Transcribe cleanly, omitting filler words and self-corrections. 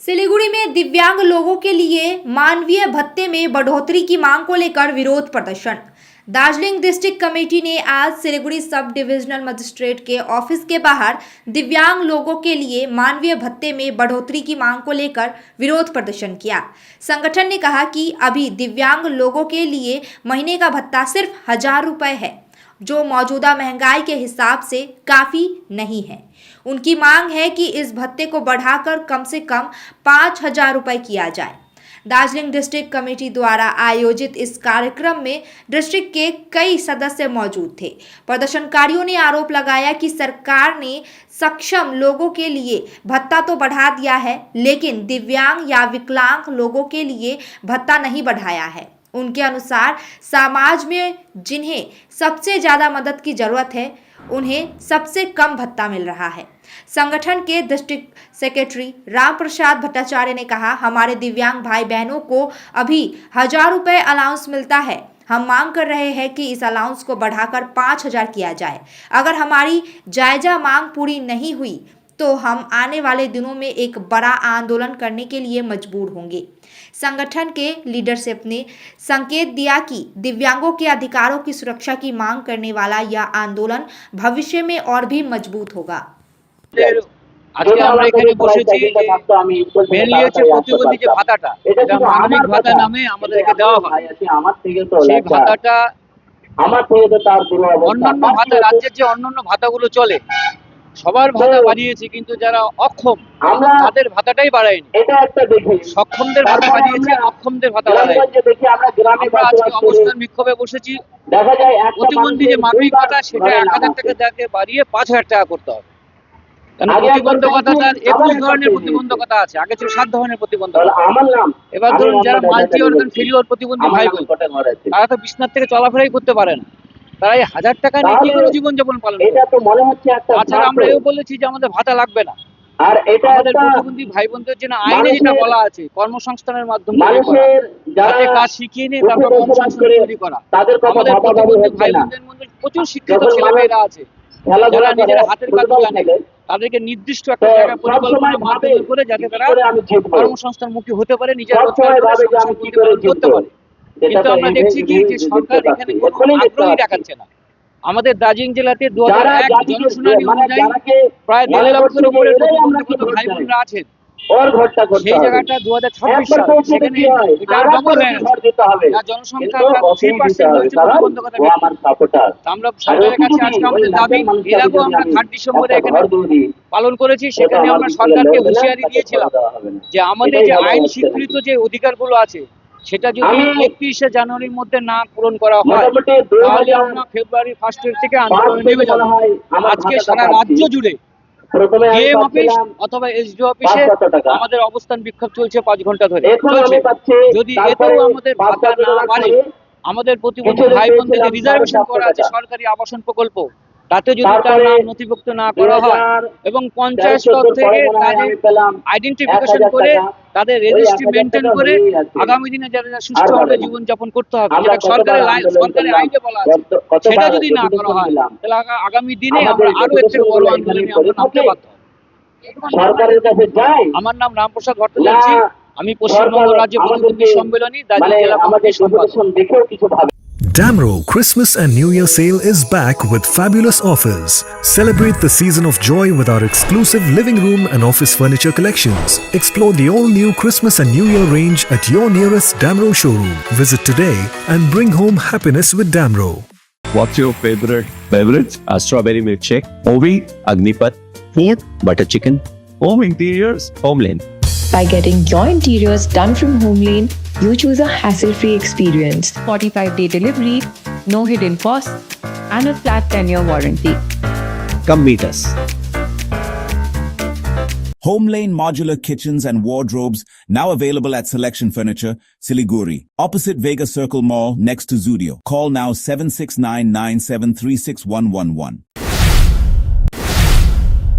सिलीगुड़ी में दिव्यांग लोगों के लिए मानवीय भत्ते में बढ़ोतरी की मांग को लेकर विरोध प्रदर्शन। दार्जिलिंग डिस्ट्रिक्ट कमेटी ने आज सिलीगुड़ी सब डिविजनल मजिस्ट्रेट के ऑफिस के बाहर दिव्यांग लोगों के लिए मानवीय भत्ते में बढ़ोतरी की मांग को लेकर विरोध प्रदर्शन किया। संगठन ने कहा कि अभी दिव्यांग लोगों के लिए महीने का भत्ता सिर्फ 1000 रुपये है, जो मौजूदा महंगाई के हिसाब से काफ़ी नहीं है। उनकी मांग है कि इस भत्ते को बढ़ाकर कम से कम 5000 रुपये किया जाए। दार्जिलिंग डिस्ट्रिक्ट कमेटी द्वारा आयोजित इस कार्यक्रम में डिस्ट्रिक्ट के कई सदस्य मौजूद थे। प्रदर्शनकारियों ने आरोप लगाया कि सरकार ने सक्षम लोगों के लिए भत्ता तो बढ़ा दिया है, लेकिन दिव्यांग या विकलांग लोगों के लिए भत्ता नहीं बढ़ाया है। उनके अनुसार समाज में जिन्हें सबसे ज़्यादा मदद की ज़रूरत है, उन्हें सबसे कम भत्ता मिल रहा है। संगठन के डिस्ट्रिक्ट सेक्रेटरी राम प्रसाद भट्टाचार्य ने कहा, हमारे दिव्यांग भाई बहनों को अभी 1000 रुपये अलाउंस मिलता है। हम मांग कर रहे हैं कि इस अलाउंस को बढ़ाकर 5000 किया जाए। अगर हमारी जायज़ा मांग पूरी नहीं हुई तो हम आने वाले दिनों में एक बड़ा आंदोलन करने के लिए मजबूर होंगे। संगठन के लीडरशिप ने संकेत दिया कि दिव्यांगों के अधिकारों की सुरक्षा की मांग करने वाला यह आंदोलन भविष्य में और भी मजबूत होगा। আজকে আমরা এখানে বসেছি যে মেনলি হচ্ছে প্রতিবন্ধী যে ভাতাটা, এটা মানবিক ভাতা নামে আমাদেরকে দেওয়া হয়। সেই ভাতাটা অন্যান্য ভাতা, রাজ্যের যে অন্যান্য ভাতাগুলো চলে সবার ভাতা বাড়িয়েছে, কিন্তু যারা অক্ষম তাদের ভাতাটাই বাড়ায়নি। সক্ষমদের ভাতা বাড়িয়েছে, অক্ষমদের ভাতা বাড়ায়নি। আমরা আজকে অবস্থান বিক্ষোভে বসেছি। প্রতিবন্ধী যে মানবিক ভাতা সেটা 1000 টাকা থেকে বাড়িয়ে 5000 টাকা করতে হবে। কারণ প্রতিবন্ধকতার 21 ধরনের প্রতিবন্ধকতা আছে, আগে ছিল 7 ধরনের প্রতিবন্ধকতা। এবার ধরুন যারা মাল্টি অর্গান ফেলিওর প্রতিবন্ধী ভাই বোন, তারা তো বিছনার থেকে চলাফেরাই করতে পারে না। তারা এই 1000 টাকা নিয়ে কি করে জীবনযাপন পালন করে? তাছাড়া আমরা এও বলেছি যে আমাদের ভাতা লাগবে না। আর এটা আমাদের প্রতিবন্ধী ভাই বোনদের জন্য আইনে যেটা বলা আছে, কর্মসংস্থানের মাধ্যমে হাতে কাজ শিখিয়ে নিয়ে তারপর কর্মসংস্থান তৈরি করা। আমাদের প্রতিবন্ধী ভাই বোনদের মধ্যে প্রচুর শিক্ষিত ছেলেমেয়েরা আছে যারা নিজেরা হাতের কাজ জানে, তাদেরকে নির্দিষ্ট একটা জায়গায় পরিকল্পনা মাধ্যমে করে যাতে তারা কর্মসংস্থানমুখী হতে পারে, নিজের রোজগার করতে পারে। কিন্তু আমরা দেখছি কি যে সরকার এখানে কোনো আগ্রহী দেখাচ্ছে না। আমাদের দার্জিলিং জেলাতে 2001 জনশুনানি অনুযায়ী প্রায় 1.5 লক্ষের উপরে প্রতিবন্ধী ভাই বোনরা আছেন। সেই জায়গাটা 2026 সাল, সেখানে এটা ডবল হয়ে গেছে। জনসংখ্যা 3% হয়েছে প্রতিবন্ধকতা। আমরা সরকারের কাছে আজকে আমাদের দাবি, এর আগেও আমরা 3 ডিসেম্বরে এখানে পালন করেছি। সেখানে আমরা সরকারকে হুঁশিয়ারি দিয়েছিলাম যে আমাদের যে আইন স্বীকৃত যে অধিকারগুলো আছে সেটা যদি 31শে জানুয়ারির মধ্যে না পূরণ করা হয়, তাহলে আমরা ফেব্রুয়ারি 1 থেকে আন্দোলনে নেমে যাব। আজকে সারা রাজ্য জুড়ে ডিএম অফিস অথবা এসডিও অফিসে আমাদের অবস্থান বিক্ষোভ চলছে 5 ঘন্টা ধরে চলছে। যদি এতেও আমাদের ভাতা না বাড়ে, আমাদের প্রতিবন্ধী ভাই বোনদের যে রিজার্ভেশন করা আছে সরকারি আবাসন প্রকল্প, তাতে যদি তার নাম নথিভুক্ত না করা হয় এবং পঞ্চায়েত স্তর থেকে তাদের আইডেন্টিফিকেশন করে তাদের রেজিস্ট্রি মেনটেন করে আগামী দিনে যারা সুষ্ঠুভাবে জীবনযাপন করতে হবে, যেটা সরকারি আইনে বলা আছে, সেটা যদি না করা হয় তাহলে আগামী দিনে আমরা আরো এর থেকে বড় আন্দোলনে আমরা নামতে বাধ্য হব। আমার নাম রামপ্রসাদ ভট্টাচার্য, আমি পশ্চিমবঙ্গ রাজ্য প্রতিবন্ধী সম্মেলনী দার্জিলিং জেলা কমিটির সম্পাদক। Damro Christmas and New Year sale is back with fabulous offers. Celebrate the season of joy with our exclusive living room and office furniture collections. Explore the all-new Christmas and New Year range at your nearest Damro showroom. Visit today and bring home happiness with Damro. What's your favorite beverage? A strawberry milkshake, Ovi, Agnipat, food, butter chicken, home interiors, Homeland. By getting your interiors done from Homelane, you choose a hassle-free experience. 45-day delivery, no hidden costs, and a flat 10-year warranty. Come meet us. Homelane Modular Kitchens and Wardrobes, now available at Selection Furniture, Siliguri, opposite Vega Circle Mall, next to Zudio. Call now 7699736111.